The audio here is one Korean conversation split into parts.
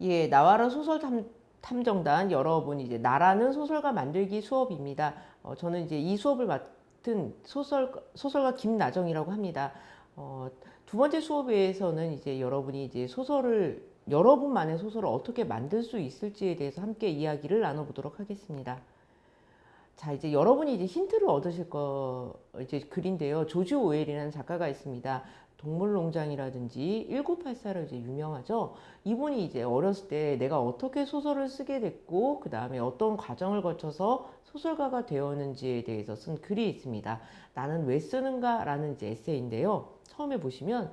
예, 나와라 탐정단 여러분 이제 나라는 소설가 만들기 수업입니다. 저는 이제 이 수업을 맡은 소설가 김나정이라고 합니다. 두 번째 수업에서는 이제 여러분이 이제 여러분만의 소설을 어떻게 만들 수 있을지에 대해서 함께 이야기를 나눠보도록 하겠습니다. 자, 이제 여러분이 이제 힌트를 얻으실 이제 글인데요. 조지 오웰이라는 작가가 있습니다. 동물농장이라든지 1984로 이제 유명하죠. 이분이 이제 어렸을 때 내가 어떻게 소설을 쓰게 됐고, 그 다음에 어떤 과정을 거쳐서 소설가가 되었는지에 대해서 쓴 글이 있습니다. 나는 왜 쓰는가? 라는 이제 에세이인데요. 처음에 보시면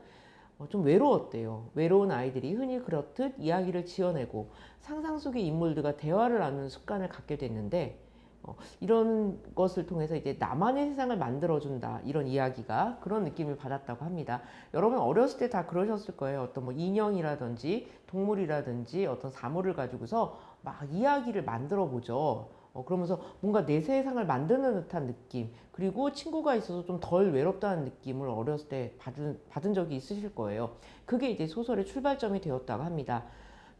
좀 외로웠대요. 외로운 아이들이 흔히 그렇듯 이야기를 지어내고 상상 속의 인물들과 대화를 나누는 습관을 갖게 됐는데, 이런 것을 통해서 이제 나만의 세상을 만들어준다 이런 이야기가 그런 느낌을 받았다고 합니다. 여러분 어렸을 때 다 그러셨을 거예요. 어떤 뭐 인형이라든지 동물이라든지 어떤 사물을 가지고서 막 이야기를 만들어 보죠. 그러면서 뭔가 내 세상을 만드는 듯한 느낌, 그리고 친구가 있어서 좀 덜 외롭다는 느낌을 어렸을 때 받은 적이 있으실 거예요. 그게 이제 소설의 출발점이 되었다고 합니다.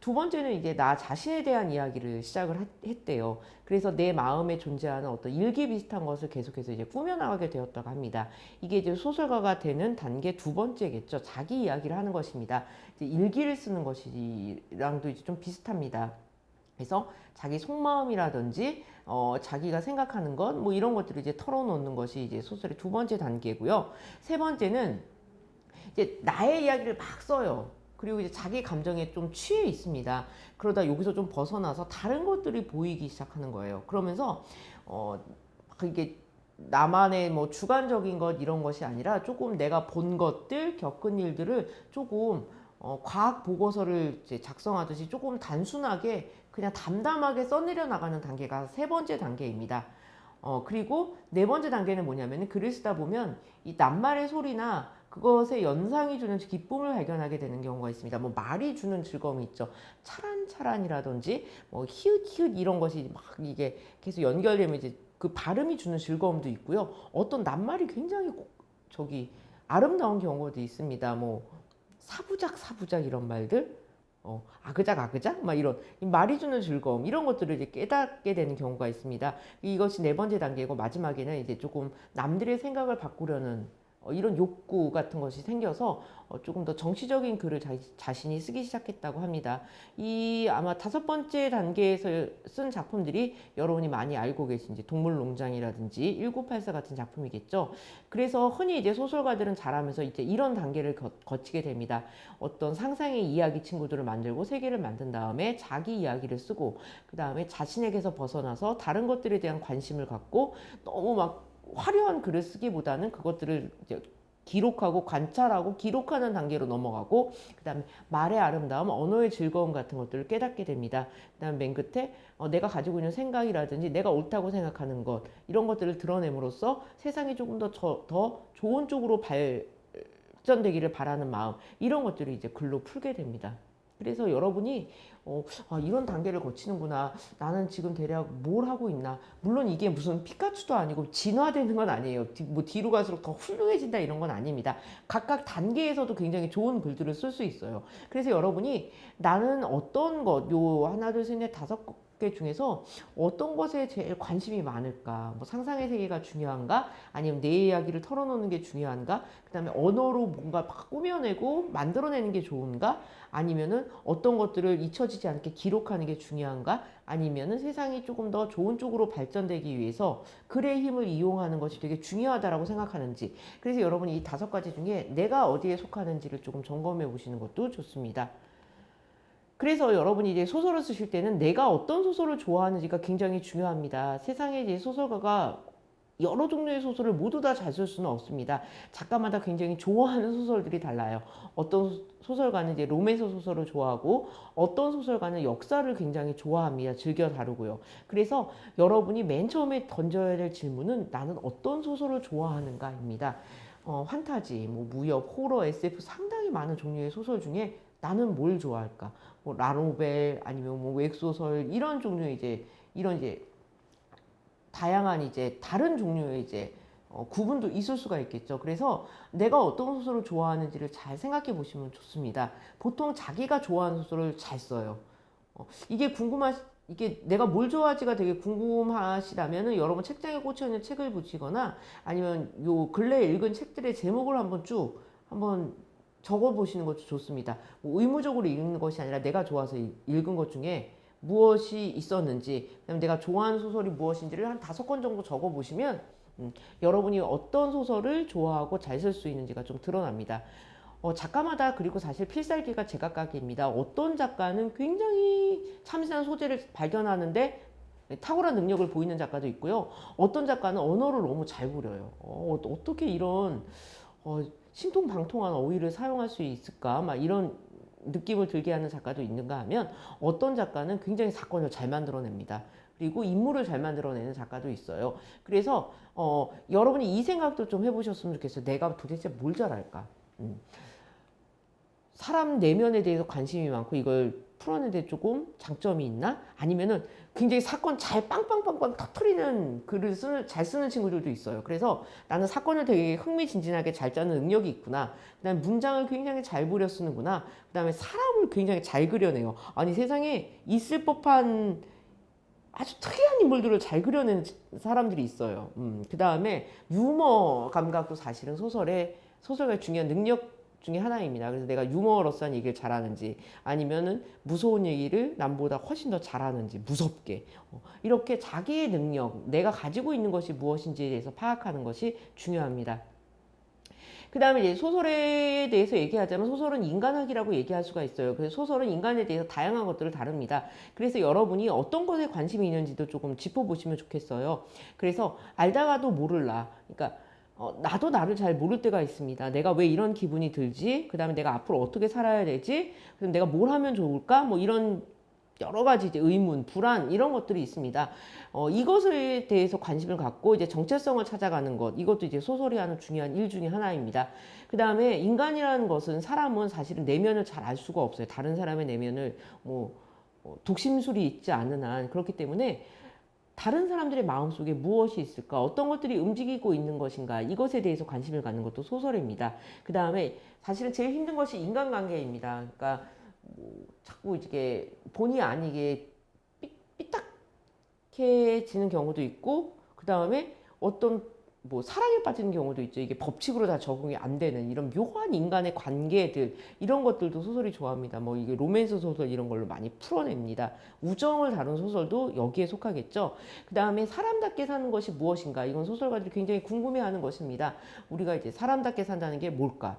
두 번째는 이제 나 자신에 대한 이야기를 시작을 했대요. 그래서 내 마음에 존재하는 어떤 일기 비슷한 것을 계속해서 이제 꾸며나가게 되었다고 합니다. 이게 이제 소설가가 되는 단계 두 번째겠죠. 자기 이야기를 하는 것입니다. 이제 일기를 쓰는 것이랑도 이제 좀 비슷합니다. 그래서 자기 속마음이라든지 자기가 생각하는 것 뭐 이런 것들을 이제 털어놓는 것이 이제 소설의 두 번째 단계고요. 세 번째는 이제 나의 이야기를 막 써요. 그리고 이제 자기 감정에 좀 취해 있습니다. 그러다 여기서 좀 벗어나서 다른 것들이 보이기 시작하는 거예요. 그러면서 이게 나만의 뭐 주관적인 것 이런 것이 아니라 조금 내가 본 것들, 겪은 일들을 조금 과학 보고서를 이제 작성하듯이 조금 단순하게 그냥 담담하게 써내려 나가는 단계가 세 번째 단계입니다. 그리고 네 번째 단계는 뭐냐면 글을 쓰다 보면 이 낱말의 소리나 그것의 연상이 주는 기쁨을 발견하게 되는 경우가 있습니다. 뭐 말이 주는 즐거움이 있죠. 차란차란이라든지 뭐 히읗히읗 이런 것이 막 이게 계속 연결되면 이제 그 발음이 주는 즐거움도 있고요. 어떤 낱말이 굉장히 저기 아름다운 경우도 있습니다. 뭐 사부작 이런 말들, 아그작 막 이런 말이 주는 즐거움 이런 것들을 이제 깨닫게 되는 경우가 있습니다. 이것이 네 번째 단계고 마지막에는 이제 조금 남들의 생각을 바꾸려는 이런 욕구 같은 것이 생겨서 조금 더 정치적인 글을 자신이 쓰기 시작했다고 합니다. 이 아마 다섯 번째 단계에서 쓴 작품들이 여러분이 많이 알고 계신 이제 동물농장이라든지 1984 같은 작품이겠죠. 그래서 흔히 이제 소설가들은 자라면서 이제 이런 단계를 거치게 됩니다. 어떤 상상의 이야기 친구들을 만들고 세계를 만든 다음에 자기 이야기를 쓰고 그 다음에 자신에게서 벗어나서 다른 것들에 대한 관심을 갖고 너무 막 화려한 글을 쓰기보다는 그것들을 이제 기록하고 관찰하고 기록하는 단계로 넘어가고 그 다음에 말의 아름다움, 언어의 즐거움 같은 것들을 깨닫게 됩니다. 그 다음에 맨 끝에 내가 가지고 있는 생각이라든지 내가 옳다고 생각하는 것 이런 것들을 드러냄으로써 세상이 조금 더 좋은 쪽으로 발전되기를 바라는 마음 이런 것들을 이제 글로 풀게 됩니다. 그래서 여러분이 이런 단계를 거치는구나. 나는 지금 대략 뭘 하고 있나. 물론 이게 무슨 피카츄도 아니고 진화되는 건 아니에요. 뭐 뒤로 갈수록 더 훌륭해진다 이런 건 아닙니다. 각각 단계에서도 굉장히 좋은 글들을 쓸 수 있어요. 그래서 여러분이 나는 어떤 것, 요 하나 둘 셋 넷 다섯 개 중에서 어떤 것에 제일 관심이 많을까? 뭐 상상의 세계가 중요한가? 아니면 내 이야기를 털어놓는 게 중요한가? 그 다음에 언어로 뭔가 막 꾸며내고 만들어내는 게 좋은가? 아니면은 어떤 것들을 잊혀지지 않게 기록하는 게 중요한가? 아니면은 세상이 조금 더 좋은 쪽으로 발전되기 위해서 글의 힘을 이용하는 것이 되게 중요하다라고 생각하는지. 그래서 여러분이 이 다섯 가지 중에 내가 어디에 속하는지를 조금 점검해 보시는 것도 좋습니다. 그래서 여러분이 이제 소설을 쓰실 때는 내가 어떤 소설을 좋아하는지가 굉장히 중요합니다. 세상에 이제 소설가가 여러 종류의 소설을 모두 다 잘 쓸 수는 없습니다. 작가마다 굉장히 좋아하는 소설들이 달라요. 어떤 소설가는 이제 로맨스 소설을 좋아하고 어떤 소설가는 역사를 굉장히 좋아합니다. 즐겨 다루고요. 그래서 여러분이 맨 처음에 던져야 될 질문은 나는 어떤 소설을 좋아하는가입니다. 판타지, 뭐 무협, 호러, SF 상당히 많은 종류의 소설 중에 나는 뭘 좋아할까? 뭐 라노벨 아니면 뭐 웹소설 이런 종류의 이제 다양한 이제 다른 종류의 이제 구분도 있을 수가 있겠죠. 그래서 내가 어떤 소설을 좋아하는지를 잘 생각해 보시면 좋습니다. 보통 자기가 좋아하는 소설을 잘 써요. 이게 이게 내가 뭘 좋아하지가 되게 궁금하시다면은 여러분 책장에 꽂혀 있는 책을 보시거나 아니면 요 근래에 읽은 책들의 제목을 한번 쭉 한번 적어 보시는 것도 좋습니다. 뭐 의무적으로 읽는 것이 아니라 내가 좋아서 읽은 것 중에 무엇이 있었는지, 그다음에 내가 좋아하는 소설이 무엇인지를 한 5권 정도 적어 보시면 여러분이 어떤 소설을 좋아하고 잘 쓸 수 있는지가 좀 드러납니다. 작가마다 그리고 사실 필살기가 제각각입니다. 어떤 작가는 굉장히 참신한 소재를 발견하는데 탁월한 능력을 보이는 작가도 있고요. 어떤 작가는 언어를 너무 잘 부려요. 어떻게 이런 신통방통한 어휘를 사용할 수 있을까? 막 이런 느낌을 들게 하는 작가도 있는가 하면 어떤 작가는 굉장히 사건을 잘 만들어냅니다. 그리고 인물을 잘 만들어내는 작가도 있어요. 그래서 여러분이 이 생각도 좀 해보셨으면 좋겠어요. 내가 도대체 뭘 잘할까? 사람 내면에 대해서 관심이 많고 이걸 풀어내는데 조금 장점이 있나? 아니면은 굉장히 사건 잘 빵빵빵빵 터트리는 글을 잘 쓰는 친구들도 있어요. 그래서 나는 사건을 되게 흥미진진하게 잘 짜는 능력이 있구나. 그다음에 문장을 굉장히 잘 부려 쓰는구나. 그다음에 사람을 굉장히 잘 그려내요. 아니 세상에 있을 법한 아주 특이한 인물들을 잘 그려내는 사람들이 있어요. 그다음에 유머 감각도 사실은 소설가의 중요한 능력 중에 하나입니다. 그래서 내가 유머러스한 얘기를 잘하는지 아니면은 무서운 얘기를 남보다 훨씬 더 잘하는지 무섭게 이렇게 자기의 능력, 내가 가지고 있는 것이 무엇인지에 대해서 파악하는 것이 중요합니다. 그 다음에 이제 소설에 대해서 얘기하자면 소설은 인간학이라고 얘기할 수가 있어요. 그래서 소설은 인간에 대해서 다양한 것들을 다룹니다. 그래서 여러분이 어떤 것에 관심이 있는지도 조금 짚어보시면 좋겠어요. 그래서 알다가도 모를라. 그러니까 나도 나를 잘 모를 때가 있습니다. 내가 왜 이런 기분이 들지? 그 다음에 내가 앞으로 어떻게 살아야 되지? 그럼 내가 뭘 하면 좋을까? 뭐 이런 여러 가지 이제 의문, 불안 이런 것들이 있습니다. 이것에 대해서 관심을 갖고 이제 정체성을 찾아가는 것, 이것도 이제 소설이 하는 중요한 일 중에 하나입니다. 그 다음에 인간이라는 것은 사람은 사실은 내면을 잘 알 수가 없어요. 다른 사람의 내면을 독심술이 있지 않은 한 그렇기 때문에 다른 사람들의 마음속에 무엇이 있을까? 어떤 것들이 움직이고 있는 것인가? 이것에 대해서 관심을 갖는 것도 소설입니다. 그 다음에 사실은 제일 힘든 것이 인간관계입니다. 그러니까 자꾸 이게 본의 아니게 삐딱해지는 경우도 있고 그 다음에 어떤 사랑에 빠지는 경우도 있죠. 이게 법칙으로 다 적응이 안 되는 이런 묘한 인간의 관계들 이런 것들도 소설이 좋아합니다. 이게 로맨스 소설 이런 걸로 많이 풀어냅니다. 우정을 다룬 소설도 여기에 속하겠죠. 그 다음에 사람답게 사는 것이 무엇인가 이건 소설가들이 굉장히 궁금해하는 것입니다. 우리가 이제 사람답게 산다는 게 뭘까?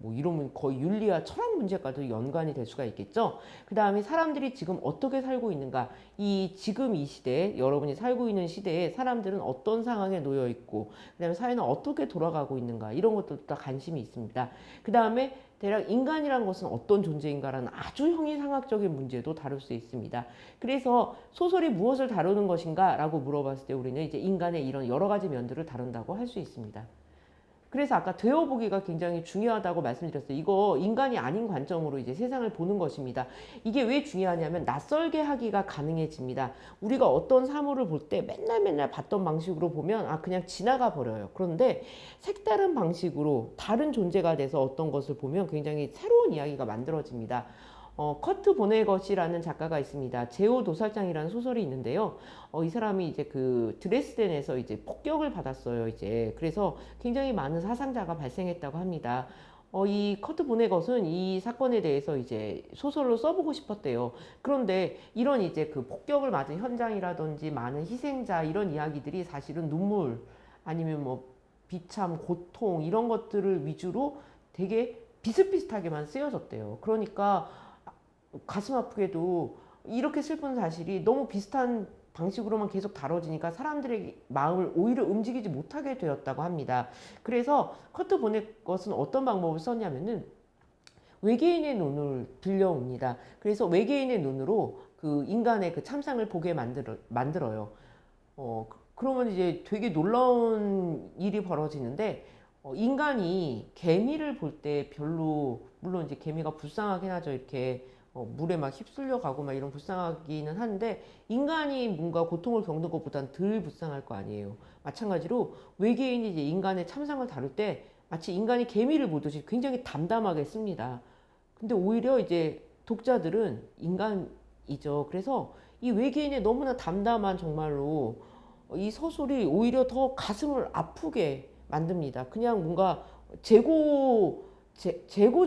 이러면 거의 윤리와 철학 문제과도 연관이 될 수가 있겠죠. 그 다음에 사람들이 지금 어떻게 살고 있는가, 지금 이 시대에 여러분이 살고 있는 시대에 사람들은 어떤 상황에 놓여 있고 그 다음에 사회는 어떻게 돌아가고 있는가 이런 것들도 다 관심이 있습니다. 그 다음에 대략 인간이란 것은 어떤 존재인가라는 아주 형이상학적인 문제도 다룰 수 있습니다. 그래서 소설이 무엇을 다루는 것인가 라고 물어봤을 때 우리는 이제 인간의 이런 여러 가지 면들을 다룬다고 할 수 있습니다. 그래서 아까 되어보기가 굉장히 중요하다고 말씀드렸어요. 이거 인간이 아닌 관점으로 이제 세상을 보는 것입니다. 이게 왜 중요하냐면 낯설게 하기가 가능해집니다. 우리가 어떤 사물을 볼 때 맨날 봤던 방식으로 보면 그냥 지나가 버려요. 그런데 색다른 방식으로 다른 존재가 돼서 어떤 것을 보면 굉장히 새로운 이야기가 만들어집니다. 커트 보네것이라는 작가가 있습니다. 제오 도살장이라는 소설이 있는데요. 이 사람이 이제 그 드레스덴에서 이제 폭격을 받았어요. 이제 그래서 굉장히 많은 사상자가 발생했다고 합니다. 이 커트 보네것은 이 사건에 대해서 이제 소설로 써보고 싶었대요. 그런데 이런 이제 그 폭격을 맞은 현장이라든지 많은 희생자 이런 이야기들이 사실은 눈물 아니면 비참, 고통 이런 것들을 위주로 되게 비슷비슷하게만 쓰여졌대요. 그러니까 가슴 아프게도 이렇게 슬픈 사실이 너무 비슷한 방식으로만 계속 다뤄지니까 사람들의 마음을 오히려 움직이지 못하게 되었다고 합니다. 그래서 커트 보네것은 어떤 방법을 썼냐면은 외계인의 눈을 들려옵니다. 그래서 외계인의 눈으로 그 인간의 그 참상을 보게 만들어요. 그러면 이제 되게 놀라운 일이 벌어지는데 인간이 개미를 볼 때 별로 물론 이제 개미가 불쌍하긴 하죠. 이렇게 물에 막 휩쓸려 가고 막 이런 불쌍하기는 한데 인간이 뭔가 고통을 겪는 것보단 덜 불쌍할 거 아니에요. 마찬가지로 외계인이 이제 인간의 참상을 다룰 때 마치 인간이 개미를 보듯이 굉장히 담담하게 씁니다. 근데 오히려 이제 독자들은 인간 이죠. 그래서 이 외계인의 너무나 담담한 정말로 이 서술이 오히려 더 가슴을 아프게 만듭니다. 그냥 뭔가 재고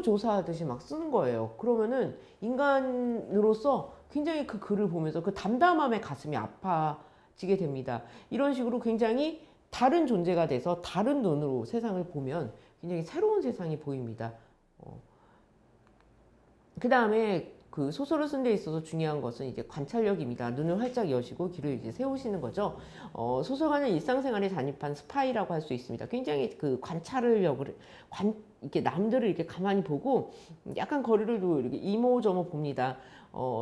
조사하듯이 막 쓰는 거예요. 그러면은 인간으로서 굉장히 그 글을 보면서 그 담담함에 가슴이 아파지게 됩니다. 이런 식으로 굉장히 다른 존재가 돼서 다른 눈으로 세상을 보면 굉장히 새로운 세상이 보입니다. 그 다음에 그 소설을 쓴 데 있어서 중요한 것은 이제 관찰력입니다. 눈을 활짝 여시고 귀를 이제 세우시는 거죠. 소설가는 일상생활에 잠입한 스파이라고 할 수 있습니다. 굉장히 그 관찰력을 이렇게 남들을 이렇게 가만히 보고 약간 거리를 두고 이렇게 이모저모 봅니다.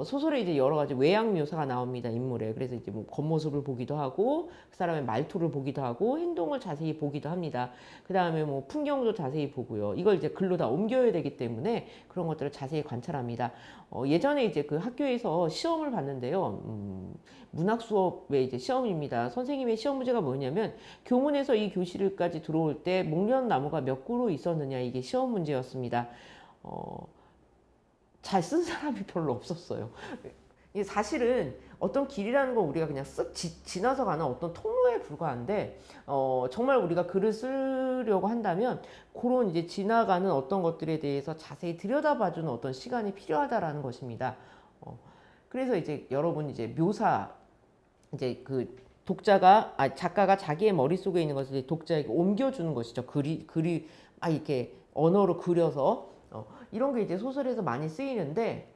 소설에 이제 여러 가지 외양 묘사가 나옵니다. 인물에. 그래서 이제 뭐 겉모습을 보기도 하고 그 사람의 말투를 보기도 하고 행동을 자세히 보기도 합니다. 그 다음에 뭐 풍경도 자세히 보고요. 이걸 이제 글로 다 옮겨야 되기 때문에 그런 것들을 자세히 관찰합니다. 예전에 이제 그 학교에서 시험을 봤는데요. 문학 수업의 이제 시험입니다. 선생님의 시험 문제가 뭐냐면 교문에서 이 교실까지 들어올 때 목련 나무가 몇 그루 있었느냐, 이게 시험 문제였습니다. 잘 쓴 사람이 별로 없었어요. 사실은 어떤 길이라는 건 우리가 그냥 쓱 지나서 가는 어떤 통로에 불과한데, 정말 우리가 글을 쓰려고 한다면 그런 이제 지나가는 어떤 것들에 대해서 자세히 들여다봐주는 어떤 시간이 필요하다라는 것입니다. 그래서 이제 여러분 이제 묘사, 이제 그 작가가 자기의 머릿속에 있는 것을 이제 독자에게 옮겨주는 것이죠. 글이 막 이렇게 언어로 그려서, 이런 게 이제 소설에서 많이 쓰이는데,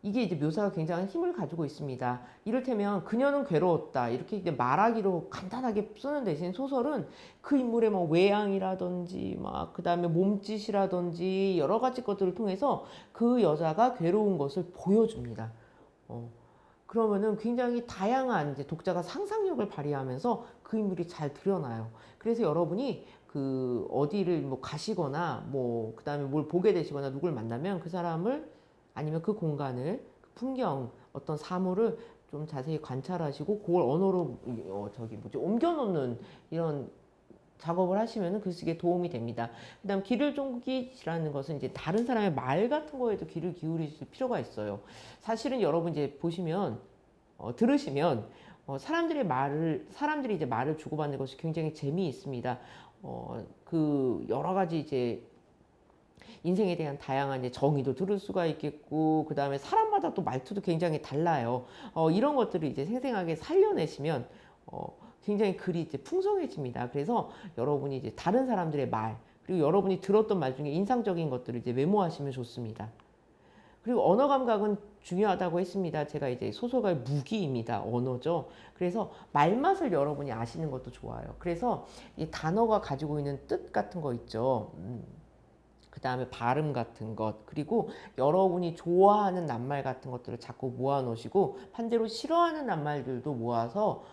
이게 이제 묘사가 굉장한 힘을 가지고 있습니다. 이를테면 그녀는 괴로웠다, 이렇게 이제 말하기로 간단하게 쓰는 대신 소설은 그 인물의 뭐 외양이라든지 막 그다음에 몸짓이라든지 여러 가지 것들을 통해서 그 여자가 괴로운 것을 보여줍니다. 그러면은 굉장히 다양한 이제 독자가 상상력을 발휘하면서 그 인물이 잘 드러나요. 그래서 여러분이 그 어디를 뭐 가시거나 뭐 그다음에 뭘 보게 되시거나 누굴 만나면 그 사람을, 아니면 그 공간을, 그 풍경, 어떤 사물을 좀 자세히 관찰하시고 그걸 언어로 옮겨놓는 이런 작업을 하시면 글쓰기에 도움이 됩니다. 그다음 귀를 쫑기시라는 것은 이제 다른 사람의 말 같은 거에도 귀를 기울이실 필요가 있어요. 사실은 여러분 이제 보시면, 들으시면, 사람들이 이제 말을 주고받는 것이 굉장히 재미있습니다. 그 여러 가지 이제 인생에 대한 다양한 이제 정의도 들을 수가 있겠고, 그 다음에 사람마다 또 말투도 굉장히 달라요. 이런 것들을 이제 생생하게 살려내시면 굉장히 글이 이제 풍성해집니다. 그래서 여러분이 이제 다른 사람들의 말, 그리고 여러분이 들었던 말 중에 인상적인 것들을 이제 메모하시면 좋습니다. 그리고 언어 감각은 중요하다고 했습니다. 제가 이제 소설가의 무기입니다. 언어죠. 그래서 말맛을 여러분이 아시는 것도 좋아요. 그래서 이 단어가 가지고 있는 뜻 같은 거 있죠. 그 다음에 발음 같은 것, 그리고 여러분이 좋아하는 낱말 같은 것들을 자꾸 모아 놓으시고 반대로 싫어하는 낱말들도 모아서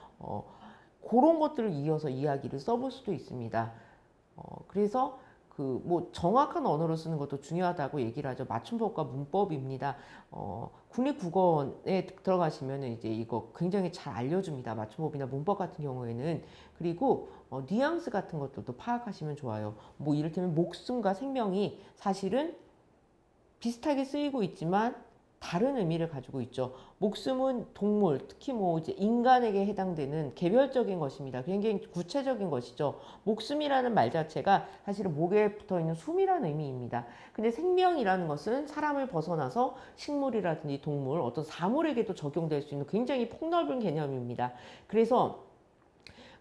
그런 것들을 이어서 이야기를 써볼 수도 있습니다. 그래서 그 뭐 정확한 언어를 쓰는 것도 중요하다고 얘기를 하죠. 맞춤법과 문법입니다. 국립국어원에 들어가시면 이제 이거 굉장히 잘 알려줍니다. 맞춤법이나 문법 같은 경우에는. 그리고 뉘앙스 같은 것들도 파악하시면 좋아요. 뭐 이를테면 목숨과 생명이 사실은 비슷하게 쓰이고 있지만 다른 의미를 가지고 있죠. 목숨은 동물, 특히 뭐 이제 인간에게 해당되는 개별적인 것입니다. 굉장히 구체적인 것이죠. 목숨이라는 말 자체가 사실은 목에 붙어 있는 숨이라는 의미입니다. 근데 생명이라는 것은 사람을 벗어나서 식물이라든지 동물, 어떤 사물에게도 적용될 수 있는 굉장히 폭넓은 개념입니다. 그래서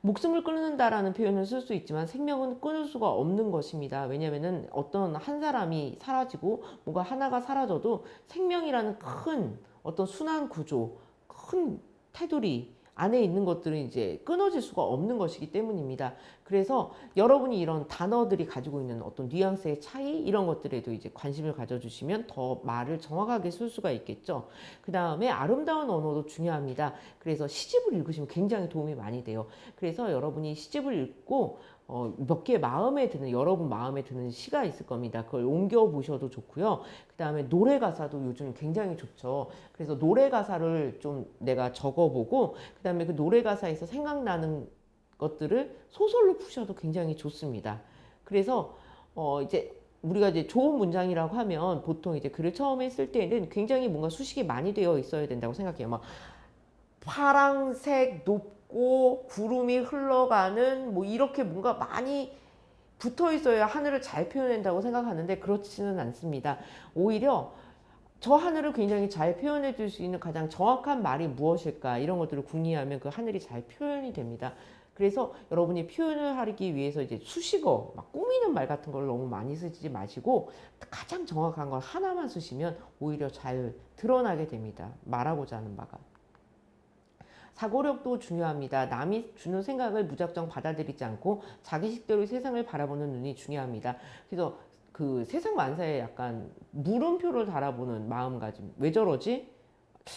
목숨을 끊는다라는 표현을 쓸 수 있지만 생명은 끊을 수가 없는 것입니다. 왜냐하면 어떤 한 사람이 사라지고 뭔가 하나가 사라져도 생명이라는 큰 어떤 순환 구조, 큰 테두리 안에 있는 것들은 이제 끊어질 수가 없는 것이기 때문입니다. 그래서 여러분이 이런 단어들이 가지고 있는 어떤 뉘앙스의 차이, 이런 것들에도 이제 관심을 가져주시면 더 말을 정확하게 쓸 수가 있겠죠. 그 다음에 아름다운 언어도 중요합니다. 그래서 시집을 읽으시면 굉장히 도움이 많이 돼요. 그래서 여러분이 시집을 읽고 몇 개 마음에 드는, 여러분 마음에 드는 시가 있을 겁니다. 그걸 옮겨 보셔도 좋고요. 그 다음에 노래 가사도 요즘 굉장히 좋죠. 그래서 노래 가사를 좀 내가 적어보고, 그 다음에 그 노래 가사에서 생각나는 것들을 소설로 푸셔도 굉장히 좋습니다. 그래서 이제 우리가 이제 좋은 문장이라고 하면 보통 이제 글을 처음에 쓸 때는 굉장히 뭔가 수식이 많이 되어 있어야 된다고 생각해요. 막 파랑색 높고 구름이 흘러가는 뭐 이렇게 뭔가 많이 붙어 있어야 하늘을 잘 표현한다고 생각하는데 그렇지는 않습니다. 오히려 저 하늘을 굉장히 잘 표현해 줄 수 있는 가장 정확한 말이 무엇일까 이런 것들을 궁리하면 그 하늘이 잘 표현이 됩니다. 그래서 여러분이 표현을 하기 위해서 이제 수식어, 막 꾸미는 말 같은 걸 너무 많이 쓰지 마시고 가장 정확한 걸 하나만 쓰시면 오히려 잘 드러나게 됩니다. 말하고자 하는 바가. 사고력도 중요합니다. 남이 주는 생각을 무작정 받아들이지 않고 자기식대로 세상을 바라보는 눈이 중요합니다. 그래서 그 세상 만사에 약간 물음표를 달아보는 마음가짐. 왜 저러지?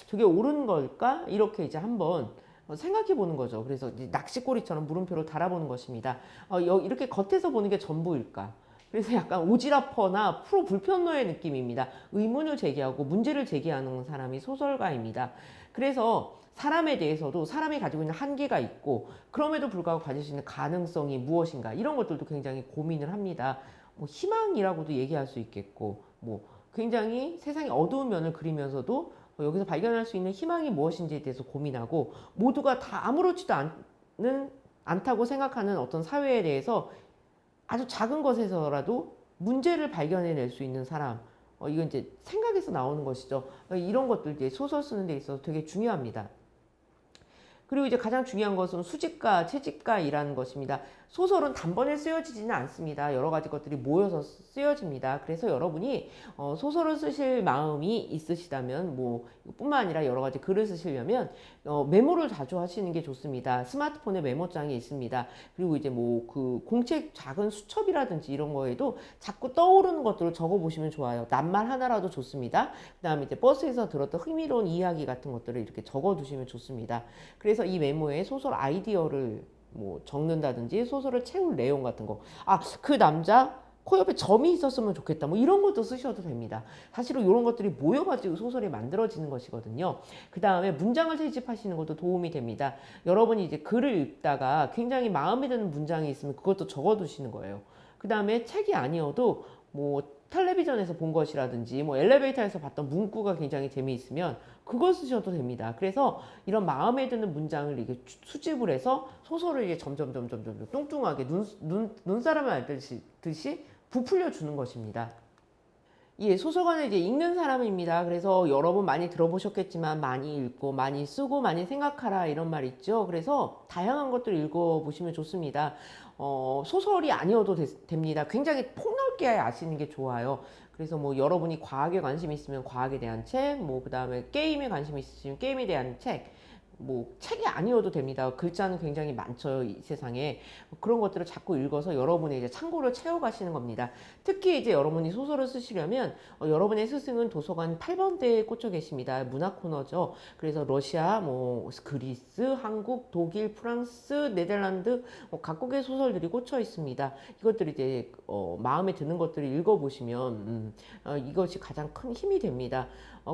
저게 옳은 걸까? 이렇게 이제 한번 생각해 보는 거죠. 그래서 이제 낚시꼬리처럼 물음표를 달아보는 것입니다. 이렇게 겉에서 보는 게 전부일까? 그래서 약간 오지라퍼나 프로 불편러의 느낌입니다. 의문을 제기하고 문제를 제기하는 사람이 소설가입니다. 그래서 사람에 대해서도 사람이 가지고 있는 한계가 있고 그럼에도 불구하고 가질 수 있는 가능성이 무엇인가 이런 것들도 굉장히 고민을 합니다. 뭐 희망이라고도 얘기할 수 있겠고 뭐 굉장히 세상의 어두운 면을 그리면서도 여기서 발견할 수 있는 희망이 무엇인지에 대해서 고민하고 모두가 다 아무렇지도 않다고 생각하는 어떤 사회에 대해서 아주 작은 것에서라도 문제를 발견해낼 수 있는 사람. 이건 이제 생각에서 나오는 것이죠. 이런 것들 이제 소설 쓰는 데 있어서 되게 중요합니다. 그리고 이제 가장 중요한 것은 수집가, 채집가이라는 것입니다. 소설은 단번에 쓰여지지는 않습니다. 여러 가지 것들이 모여서 쓰여집니다. 그래서 여러분이 소설을 쓰실 마음이 있으시다면 뭐 뿐만 아니라 여러 가지 글을 쓰시려면 메모를 자주 하시는 게 좋습니다. 스마트폰에 메모장이 있습니다. 그리고 이제 뭐 그 공책 작은 수첩이라든지 이런 거에도 자꾸 떠오르는 것들을 적어 보시면 좋아요. 낱말 하나라도 좋습니다. 그다음에 이제 버스에서 들었던 흥미로운 이야기 같은 것들을 이렇게 적어 두시면 좋습니다. 그래서 이 메모에 소설 아이디어를 뭐 적는다든지 소설을 채울 내용 같은 거. 그 남자 코 옆에 점이 있었으면 좋겠다. 뭐 이런 것도 쓰셔도 됩니다. 사실은 이런 것들이 모여가지고 소설이 만들어지는 것이거든요. 그 다음에 문장을 채집하시는 것도 도움이 됩니다. 여러분이 이제 글을 읽다가 굉장히 마음에 드는 문장이 있으면 그것도 적어두시는 거예요. 그 다음에 책이 아니어도 뭐 텔레비전에서 본 것이라든지 뭐 엘리베이터에서 봤던 문구가 굉장히 재미있으면 그걸 쓰셔도 됩니다. 그래서 이런 마음에 드는 문장을 이게 수집을 해서 소설을 이게 점점 뚱뚱하게 눈사람을 앓듯이 부풀려 주는 것입니다. 예, 소설가는 이제 읽는 사람입니다. 그래서 여러분 많이 들어보셨겠지만 많이 읽고 많이 쓰고 많이 생각하라 이런 말 있죠. 그래서 다양한 것들을 읽어보시면 좋습니다. 소설이 아니어도 됩니다. 굉장히 폭넓게 아시는 게 좋아요. 그래서 뭐 여러분이 과학에 관심이 있으면 과학에 대한 책, 뭐 그다음에 게임에 관심이 있으시면 게임에 대한 책, 뭐 책이 아니어도 됩니다. 글자는 굉장히 많죠, 이 세상에. 그런 것들을 자꾸 읽어서 여러분의 이제 창고를 채워가시는 겁니다. 특히 이제 여러분이 소설을 쓰시려면 여러분의 스승은 도서관 8번대에 꽂혀 계십니다. 문학 코너죠. 그래서 러시아, 뭐 그리스, 한국, 독일, 프랑스, 네덜란드 뭐 각국의 소설들이 꽂혀 있습니다. 이것들이 이제 마음에 드는 것들을 읽어보시면 이것이 가장 큰 힘이 됩니다.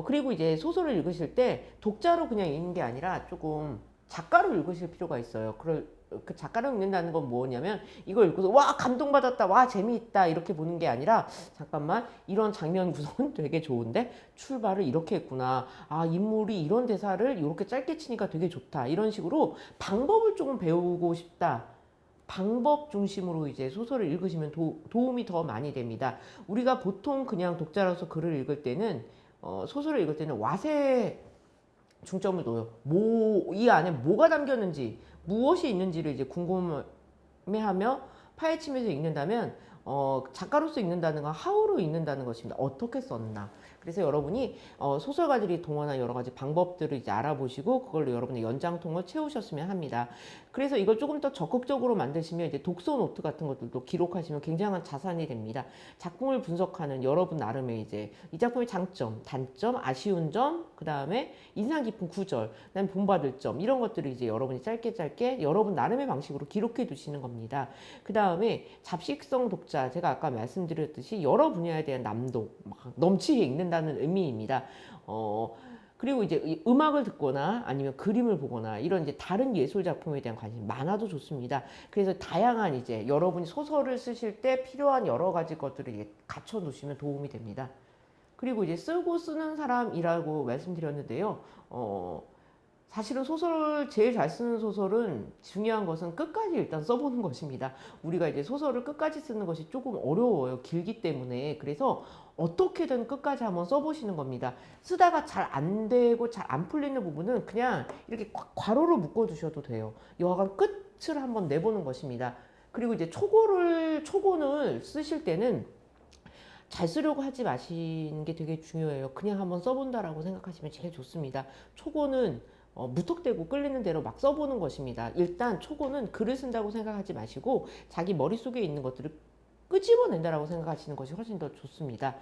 그리고 이제 소설을 읽으실 때 독자로 그냥 읽는 게 아니라 조금 작가로 읽으실 필요가 있어요. 그 작가로 읽는다는 건 뭐냐면 이걸 읽고서 와 감동받았다, 와 재미있다 이렇게 보는 게 아니라 잠깐만 이런 장면 구성은 되게 좋은데 출발을 이렇게 했구나. 인물이 이런 대사를 이렇게 짧게 치니까 되게 좋다. 이런 식으로 방법을 조금 배우고 싶다. 방법 중심으로 이제 소설을 읽으시면 도움이 더 많이 됩니다. 우리가 보통 그냥 독자로서 글을 읽을 때는 소설을 읽을 때는 왓에 중점을 둬요. 이 안에 뭐가 담겼는지, 무엇이 있는지를 이제 궁금해하며 파헤치면서 읽는다면, 작가로서 읽는다는 건 하우로 읽는다는 것입니다. 어떻게 썼나. 그래서 여러분이 소설가들이 동원한 여러 가지 방법들을 이제 알아보시고 그걸로 여러분의 연장통을 채우셨으면 합니다. 그래서 이걸 조금 더 적극적으로 만드시면 이제 독서 노트 같은 것들도 기록하시면 굉장한 자산이 됩니다. 작품을 분석하는 여러분 나름의 이제 이 작품의 장점, 단점, 아쉬운 점, 그 다음에 인상 깊은 구절, 그다음에 본받을 점 이런 것들을 이제 여러분이 짧게 여러분 나름의 방식으로 기록해 두시는 겁니다. 그 다음에 잡식성 독자, 제가 아까 말씀드렸듯이 여러 분야에 대한 남독, 막 넘치게 읽는다는 의미입니다. 그리고 이제 이 음악을 듣거나 아니면 그림을 보거나 이런 이제 다른 예술 작품에 대한 관심이 많아도 좋습니다. 그래서 다양한 이제 여러분이 소설을 쓰실 때 필요한 여러 가지 것들을 이제 갖춰 놓으시면 도움이 됩니다. 그리고 이제 쓰고 쓰는 사람이라고 말씀드렸는데요. 사실은 소설 제일 잘 쓰는 소설은 중요한 것은 끝까지 일단 써보는 것입니다. 우리가 이제 소설을 끝까지 쓰는 것이 조금 어려워요. 길기 때문에. 그래서 어떻게든 끝까지 한번 써보시는 겁니다. 쓰다가 잘 안 되고 잘 안 풀리는 부분은 그냥 이렇게 괄호로 묶어두셔도 돼요. 여하간 끝을 한번 내보는 것입니다. 그리고 이제 초고를 쓰실 때는 잘 쓰려고 하지 마시는 게 되게 중요해요. 그냥 한번 써본다라고 생각하시면 제일 좋습니다. 초고는 무턱대고 끌리는 대로 막 써보는 것입니다. 일단 초고는 글을 쓴다고 생각하지 마시고 자기 머릿속에 있는 것들을 끄집어낸다라고 생각하시는 것이 훨씬 더 좋습니다.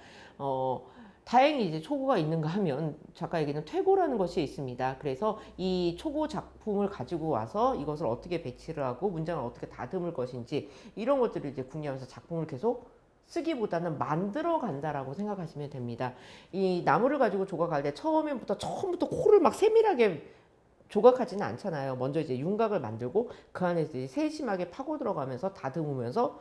다행히 이제 초고가 있는가 하면 작가에게는 퇴고라는 것이 있습니다. 그래서 이 초고 작품을 가지고 와서 이것을 어떻게 배치를 하고 문장을 어떻게 다듬을 것인지 이런 것들을 이제 궁리하면서 작품을 계속 쓰기보다는 만들어 간다라고 생각하시면 됩니다. 이 나무를 가지고 조각할 때 처음부터 코를 막 세밀하게 조각하지는 않잖아요. 먼저 이제 윤곽을 만들고 그 안에 이제 세심하게 파고 들어가면서 다듬으면서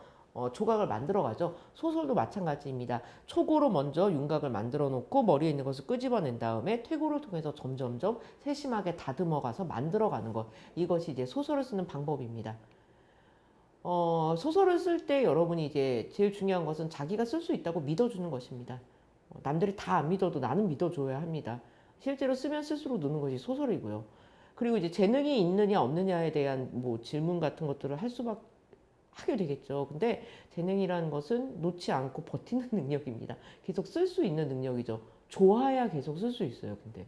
조각을 만들어 가죠. 소설도 마찬가지입니다. 초고로 먼저 윤곽을 만들어 놓고 머리에 있는 것을 끄집어낸 다음에 퇴고를 통해서 점점점 세심하게 다듬어 가서 만들어 가는 것. 이것이 이제 소설을 쓰는 방법입니다. 소설을 쓸 때 여러분이 이제 제일 중요한 것은 자기가 쓸 수 있다고 믿어주는 것입니다. 남들이 다 안 믿어도 나는 믿어줘야 합니다. 실제로 쓰면 쓸수록 느는 것이 소설이고요. 그리고 이제 재능이 있느냐 없느냐에 대한 뭐 질문 같은 것들을 하게 되겠죠. 근데 재능이라는 것은 놓지 않고 버티는 능력입니다. 계속 쓸 수 있는 능력이죠. 좋아야 계속 쓸 수 있어요. 근데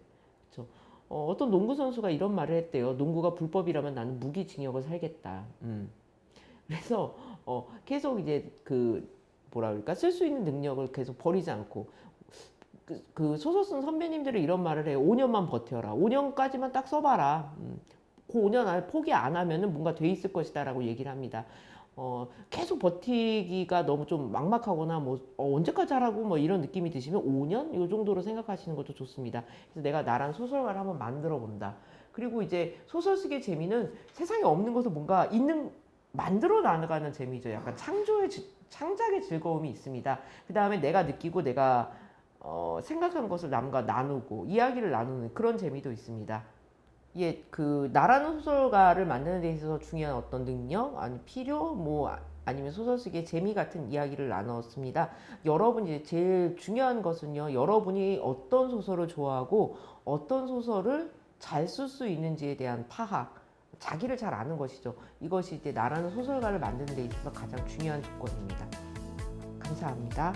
그렇죠. 어떤 농구 선수가 이런 말을 했대요. 농구가 불법이라면 나는 무기징역을 살겠다. 그래서 계속 이제 그 뭐라 그럴까 쓸 수 있는 능력을 계속 버리지 않고 그 소설 쓴 선배님들이 이런 말을 해요. 5년만 버텨라. 5년까지만 딱 써봐라. 그 5년 안에 포기 안 하면은 뭔가 돼 있을 것이다라고 얘기를 합니다. 계속 버티기가 너무 좀 막막하거나 뭐 언제까지 하라고 뭐 이런 느낌이 드시면 5년 이 정도로 생각하시는 것도 좋습니다. 그래서 내가 나란 소설가를 한번 만들어 본다. 그리고 이제 소설 쓰기의 재미는 세상에 없는 것을 뭔가 만들어 나가는 재미죠. 약간 창작의 즐거움이 있습니다. 그 다음에 내가 느끼고 내가 생각하는 것을 남과 나누고 이야기를 나누는 그런 재미도 있습니다. 예, 그 나라는 소설가를 만드는 데 있어서 중요한 어떤 능력, 아니 필요, 뭐 아니면 소설 쓰기의 재미 같은 이야기를 나눴습니다. 여러분이 이제 제일 중요한 것은요, 여러분이 어떤 소설을 좋아하고 어떤 소설을 잘 쓸 수 있는지에 대한 파악, 자기를 잘 아는 것이죠. 이것이 이제 나라는 소설가를 만드는 데 있어서 가장 중요한 조건입니다. 감사합니다.